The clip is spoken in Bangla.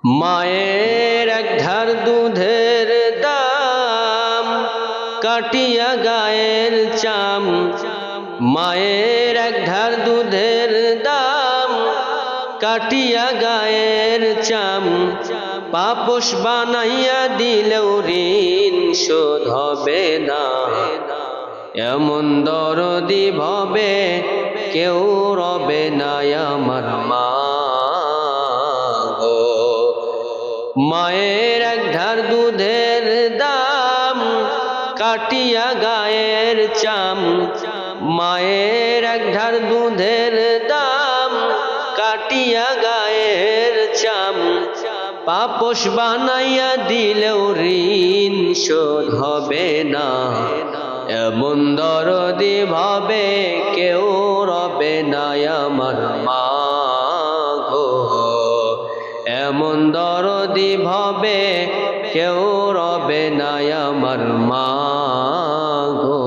মায়ের এক ধার দুধের দাম কাটিয়া গায়ের চাম, মায়ের এক ধার দুধের দাম কাটিয়া গায়ের চাম, পাপোশ বানাইয়া দিলেও ঋণ শোধ হবে না। এমন দরদি ভবে কেউ রবে না আমার মা গো। মায়ের এক ধার দুধের দাম কাটিয়া গায়ের চাম, মায়ের এক ধার দুধের দাম কাটিয়া গায়ের চাম, পাপোশ বানাইয়া দিলেও ঋণ শোধ হবে না। এমন দরদি ভাবে কেউ রবে না আমার মা গো। এমন দরদি ভাবে কেউ রবে না আমার মা গো।